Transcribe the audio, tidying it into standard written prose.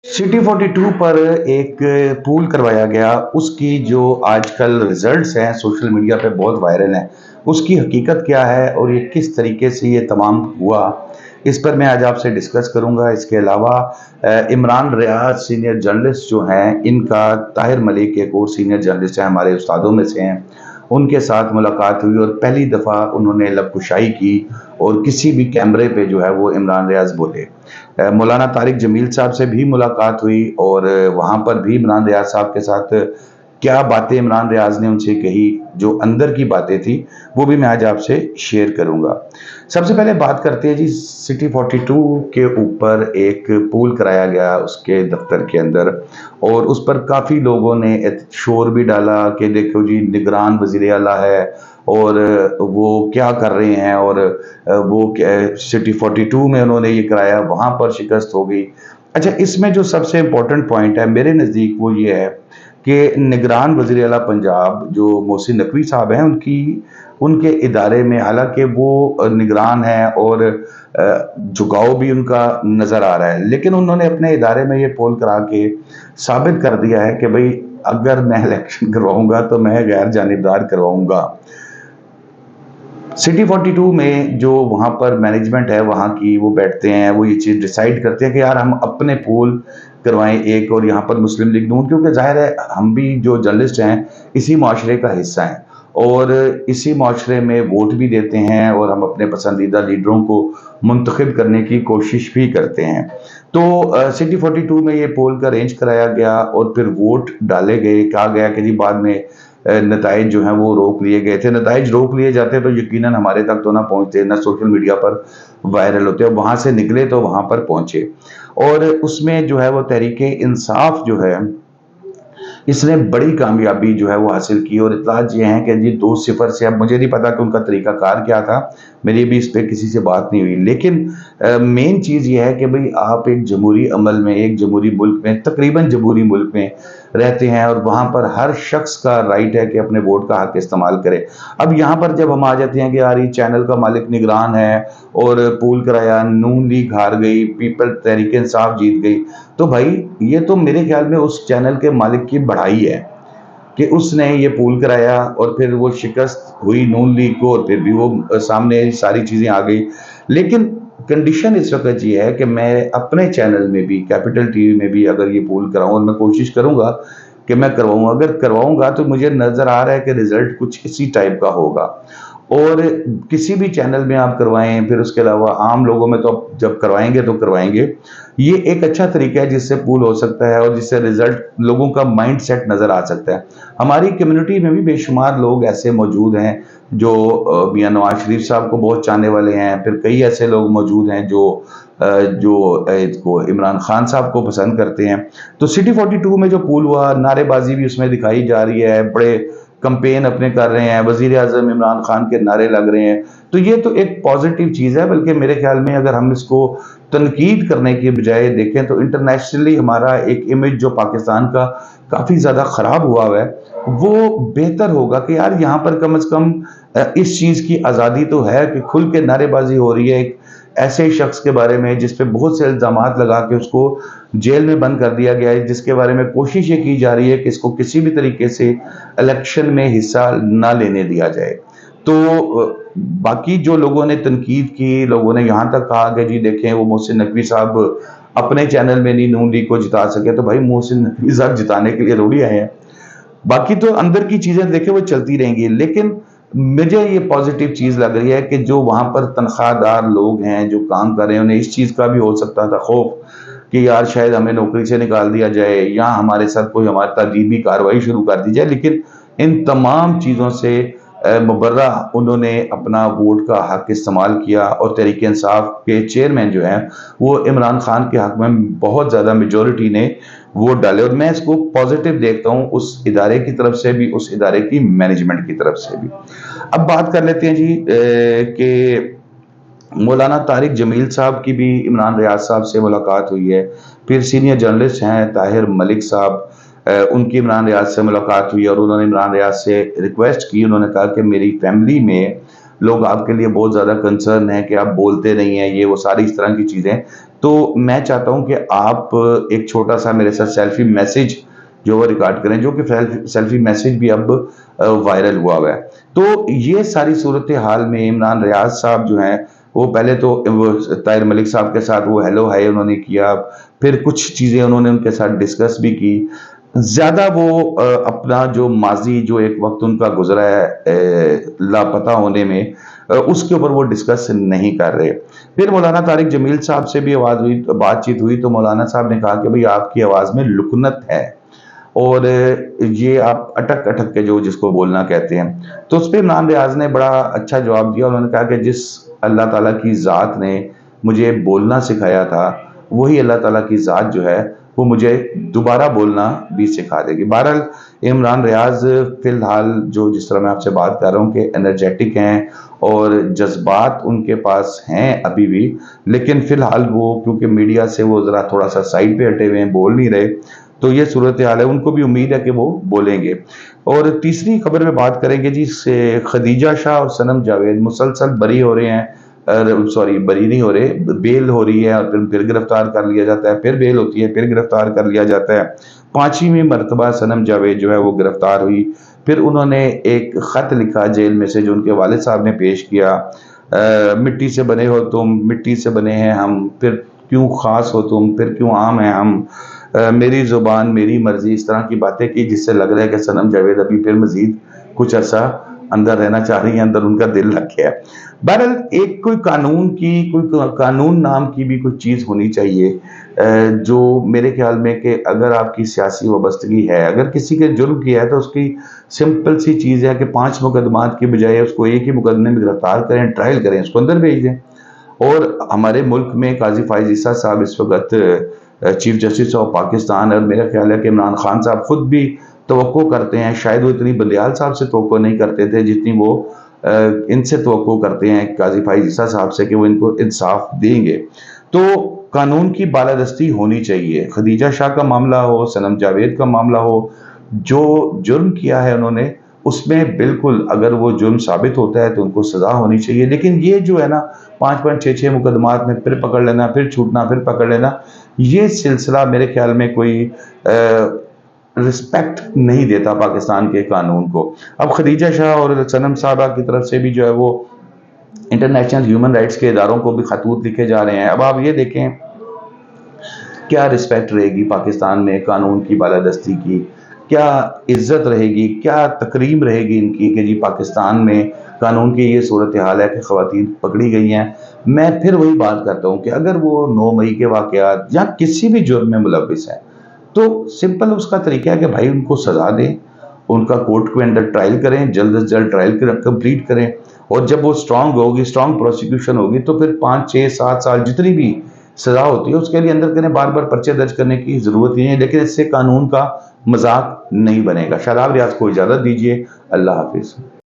City 42 पर एक pool करवाया गया। उसकी जो आजकल रिजल्ट्स हैं सोशल मीडिया पे बहुत वायरल हैं, उसकी हकीकत क्या है और ये किस तरीके से ये तमाम हुआ, इस पर मैं आज आपसे डिस्कस करूंगा। इसके अलावा इमरान रियाज सीनियर जर्नलिस्ट जो हैं, इनका ताहिर मलिक एक और सीनियर जर्नलिस्ट हैं, हमारे उस्तादों में से हैं, उनके साथ मुलाकात हुई और पहली दफ़ा उन्होंने लबकुशाई की और किसी भी कैमरे पे जो है वो इमरान रियाज बोले। मौलाना तारिक जमील साहब से भी मुलाकात हुई और वहाँ पर भी इमरान रियाज साहब के साथ क्या बातें इमरान रियाज ने उनसे कही, जो अंदर की बातें थी, वो भी मैं आज आपसे शेयर करूंगा। सबसे पहले बात करते हैं जी, सिटी 42 के ऊपर एक पूल कराया गया उसके दफ्तर के अंदर, और उस पर काफ़ी लोगों ने शोर भी डाला कि देखो जी, निगरान वज़ीर आला है और वो क्या कर रहे हैं, और वो सिटी 42 में उन्होंने ये कराया, वहाँ पर शिकस्त हो गई। अच्छा, इसमें जो सबसे इम्पोर्टेंट पॉइंट है मेरे नज़दीक वो ये है कि निगरान वज़ीर आला पंजाब जो मोहसिन नकवी साहब हैं, उनके इदारे में हालांकि वो निगरान है और झुकाव भी उनका नज़र आ रहा है, लेकिन उन्होंने अपने इदारे में ये पोल करा के साबित कर दिया है कि भाई, अगर मैं इलेक्शन करवाऊंगा तो मैं गैर जानिबदार करवाऊंगा। सिटी 42 में जो वहाँ पर मैनेजमेंट है वहाँ की, वो बैठते हैं, वो ये चीज़ डिसाइड करते हैं कि यार हम अपने पोल करवाएं एक, और यहाँ पर मुस्लिम लीग नून, क्योंकि जाहिर है हम भी जो जर्नलिस्ट हैं इसी माशरे का हिस्सा हैं और इसी माशरे में वोट भी देते हैं और हम अपने पसंदीदा लीडरों को मुंतखब करने की कोशिश भी करते हैं। तो सिटी 42 में ये पोल का अरेंज कराया गया और फिर वोट डाले गए। कहा गया कि जी बाद में नताइज जो हैं वो रोक लिए गए थे। नताइज रोक लिए जाते तो यकीनन हमारे तक तो ना पहुंचते, ना सोशल मीडिया पर वायरल होते, और वहां से निकले तो वहां पर पहुंचे। और उसमें जो है वो तहरीके इंसाफ जो है, इसने बड़ी कामयाबी जो है वो हासिल की, और इत्तलात ये हैं कि जी 2-0 से, अब मुझे नहीं पता कि उनका तरीकाकार क्या था, मेरी भी इस पर किसी से बात नहीं हुई, लेकिन मेन चीज़ ये है कि भाई आप एक जमहूरी अमल में, एक जमहूरी मुल्क में, तकरीबन जमहूरी मुल्क में रहते हैं और वहाँ पर हर शख्स का राइट है कि अपने वोट का हक इस्तेमाल करे। अब यहाँ पर जब हम आ जाते हैं कि यार ये चैनल का मालिक निगरान है और पूल कराया, नून लीग हार गई, पीपल तहरीक इंसाफ जीत गई, तो भाई ये तो मेरे ख्याल में उस चैनल के मालिक की बढ़ाई है कि उसने ये पूल कराया और फिर वो शिकस्त हुई नून लीग को और फिर भी वो सामने सारी चीज़ें आ गई। लेकिन कंडीशन इस वक्त ये है कि मैं अपने चैनल में भी, कैपिटल टीवी में भी अगर ये पूल कराऊं, और मैं कोशिश करूंगा कि मैं करवाऊं, अगर करवाऊंगा तो मुझे नज़र आ रहा है कि रिजल्ट कुछ इसी टाइप का होगा। और किसी भी चैनल में आप करवाएं, फिर उसके अलावा आम लोगों में तो आप जब करवाएंगे तो करवाएंगे, ये एक अच्छा तरीका है जिससे पूल हो सकता है और जिससे रिजल्ट, लोगों का माइंड सेट नज़र आ सकता है। हमारी कम्युनिटी में भी बेशुमार लोग ऐसे मौजूद हैं जो मियां नवाज शरीफ साहब को बहुत चाहने वाले हैं, फिर कई ऐसे लोग मौजूद हैं जो इसको इमरान खान साहब को पसंद करते हैं। तो सिटी 42 में जो पूल हुआ, नारेबाजी भी उसमें दिखाई जा रही है, बड़े कंपेन अपने कर रहे हैं, वजीर आजम इमरान खान के नारे लग रहे हैं, तो ये तो एक पॉजिटिव चीज़ है। बल्कि मेरे ख्याल में अगर हम इसको तनकीद करने के बजाय देखें तो इंटरनेशनली हमारा एक इमेज जो पाकिस्तान का काफ़ी ज़्यादा ख़राब हुआ है, वो बेहतर होगा कि यार यहाँ पर कम अज़ कम इस चीज़ की आज़ादी तो है कि खुल के नारेबाजी हो रही है एक ऐसे शख्स के बारे में जिस पे बहुत से इल्ज़ामात लगा के उसको जेल में बंद कर दिया गया है, जिसके बारे में कोशिश ये की जा रही है कि इसको किसी भी तरीके से इलेक्शन में हिस्सा ना लेने दिया जाए। तो बाकी जो लोगों ने तनकीद की, लोगों ने यहाँ तक कहा कि जी देखें, वो मोहसिन नकवी साहब अपने चैनल में नहीं नून लीग को जिता सके, तो भाई मोहसिन नकवी साहब जिताने के लिए थोड़ी आए हैं। बाकी तो अंदर की चीजें देखे वो चलती रहेंगी, लेकिन मुझे ये पॉजिटिव चीज लग रही है कि जो वहां पर तनख्वाहदार लोग हैं जो काम कर रहे हैं, उन्हें इस चीज का भी हो सकता था खौफ कि यार शायद हमें नौकरी से निकाल दिया जाए या हमारे साथ कोई हमारी तदीबी कार्रवाई शुरू कर दी जाए, लेकिन इन तमाम चीज़ों से मुबर्रा उन्होंने अपना वोट का हक इस्तेमाल किया और तहरीक इंसाफ के चेयरमैन जो हैं वो इमरान खान के हक में बहुत ज़्यादा मेजोरिटी ने वोट डाले, और मैं इसको पॉजिटिव देखता हूँ उस इदारे की तरफ से भी, उस इदारे की मैनेजमेंट की तरफ से भी। अब बात कर लेते हैं जी कि मौलाना तारिक जमील साहब की भी इमरान रियाज साहब से मुलाकात हुई है। फिर सीनियर जर्नलिस्ट हैं ताहिर मलिक साहब, उनकी इमरान रियाज से मुलाकात हुई और उन्होंने इमरान रियाज से रिक्वेस्ट की, उन्होंने कहा कि मेरी फैमिली में लोग आपके लिए बहुत ज़्यादा कंसर्न है कि आप बोलते नहीं हैं, ये वो सारी इस तरह की चीज़ें। तो मैं चाहता हूँ कि आप एक छोटा-सा मेरे साथ सेल्फी मैसेज जो वो रिकॉर्ड करें, जो कि सेल्फी मैसेज भी अब वायरल हुआ है। तो ये सारी सूरत-ए-हाल में इमरान रियाज़ साहब जो हैं, वो पहले तो वो ताहिर मलिक साहब के साथ वो हेलो हाय उन्होंने किया, फिर कुछ चीज़ें उन्होंने उनके साथ डिस्कस भी की। ज़्यादा वो अपना जो माज़ी जो एक वक़्त उनका गुज़रा है लापता होने में, उसके ऊपर वो डिस्कस नहीं कर रहे। फिर मौलाना तारिक जमील साहब से भी बातचीत हुई तो मौलाना साहब ने कहा कि भई आपकी आवाज़ में लुकनत है और ये आप अटक-अटक के जो जिसको बोलना कहते हैं। तो उसपे इमरान रियाज़ ने बड़ा अच्छा जवाब दिया। उन्होंने कहा कि जिस अल्लाह ताला की ज़ात ने मुझे बोलना सिखाया था, वही अल्लाह ताला की ज़ात जो है, वो मुझे दोबारा बोलना भी सिखा देगी। बहरहाल इमरान रियाज़ फ़िलहाल जो जिस तरह मैं आपसे बात कर रहा हूँ कि एनर्जेटिक हैं और जज़्बात उनके पास हैं अभी भी, लेकिन फ़िलहाल वो क्योंकि मीडिया से वो ज़रा थोड़ा-सा साइड पे हटे हुए हैं, बोल नहीं रहे, तो ये सूरत-ए-हाल है। उनको भी उम्मीद है कि वो बोलेंगे। और तीसरी खबर में बात करेंगे जी से खदीजा शाह और सनम जावेद मुसलसल बरी हो रहे हैं। सॉरी बरी नहीं हो रहे, बेल हो रही है और फिर गिरफ्तार कर लिया जाता है, फिर बेल होती है, फिर गिरफ्तार कर लिया जाता है। 5वीं मर्तबा सनम जावेद जो है वो गिरफ्तार हुई। फिर उन्होंने एक ख़त लिखा जेल में से जो उनके वालिद साहब ने पेश किया। मिट्टी से बने हो तुम, मिट्टी से बने हैं हम, फिर क्यों ख़ास हो तुम, फिर क्यों आम हैं हम, मेरी ज़ुबान मेरी मर्ज़ी, इस तरह की बातें की जिससे लग रहा है कि सनम जावेद अभी फिर मज़ीद कुछ अरसा अंदर रहना चाह रही हैं, अंदर उनका दिल लग गया है। बहरहाल एक कोई कानून नाम की भी कोई चीज़ होनी चाहिए, जो मेरे ख़्याल में कि अगर आपकी सियासी वाबस्तगी है, अगर किसी के जुर्म किया है तो उसकी सिंपल सी चीज़ है कि 5 मुकदमात की बजाय उसको एक ही मुकदमे में गिरफ्तार करें, ट्रायल करें, उसको अंदर भेज दें। और हमारे मुल्क में काज़ी फ़ाइज़ ईसा साहब इस वक़्त चीफ जस्टिस ऑफ पाकिस्तान है और मेरा ख़्याल है कि इमरान खान साहब खुद भी तवक्को करते हैं, शायद वो इतनी बंदियाल साहब से तवक्को नहीं करते थे जितनी वो इनसे तवक्को करते हैं काज़ी फ़ाइज़ ईसा साहब से कि वो इनको इंसाफ देंगे। तो कानून की बालादस्ती होनी चाहिए। खदीजा शाह का मामला हो, सनम जावेद का मामला हो, जो जुर्म किया है उन्होंने, उसमें बिल्कुल अगर वो जुर्म साबित होता है तो उनको सज़ा होनी चाहिए। लेकिन ये जो है ना 5-5, 6-6 मुकदमात में फिर पकड़ लेना, फिर छूटना, फिर पकड़ लेना, ये सिलसिला मेरे ख़्याल में कोई रिस्पेक्ट नहीं देता पाकिस्तान के कानून को। अब खदीजा शाह और सनम साहबा की तरफ से भी जो है वो इंटरनेशनल ह्यूमन राइट्स के इदारों को भी खतूत लिखे जा रहे हैं। अब आप ये देखें क्या रिस्पेक्ट रहेगी पाकिस्तान में कानून की बालादस्ती की, क्या इज्जत रहेगी, क्या तकरीम रहेगी इनकी कि जी पाकिस्तान में कानून की ये सूरत हाल है कि ख़वातीन पकड़ी गई हैं। मैं फिर वही बात करता हूँ कि अगर वो 9 मई के वाक़यात या किसी भी जुर्म में मुलविस हैं, तो सिंपल उसका तरीका है कि भाई उनको सज़ा दें, उनका कोर्ट के अंदर ट्रायल करें, जल्द से जल्द ट्रायल कंप्लीट करें और जब वो स्ट्रॉन्ग होगी, स्ट्रॉन्ग प्रोसिक्यूशन होगी तो फिर 5, 6, 7 साल जितनी भी सज़ा होती है उसके लिए अंदर करें, बार-बार पर्चे दर्ज करने की ज़रूरत नहीं है, लेकिन इससे कानून का मज़ाक नहीं बनेगा। शादाब रियाज़ को इजाज़त दीजिए। अल्लाह हाफ़िज़।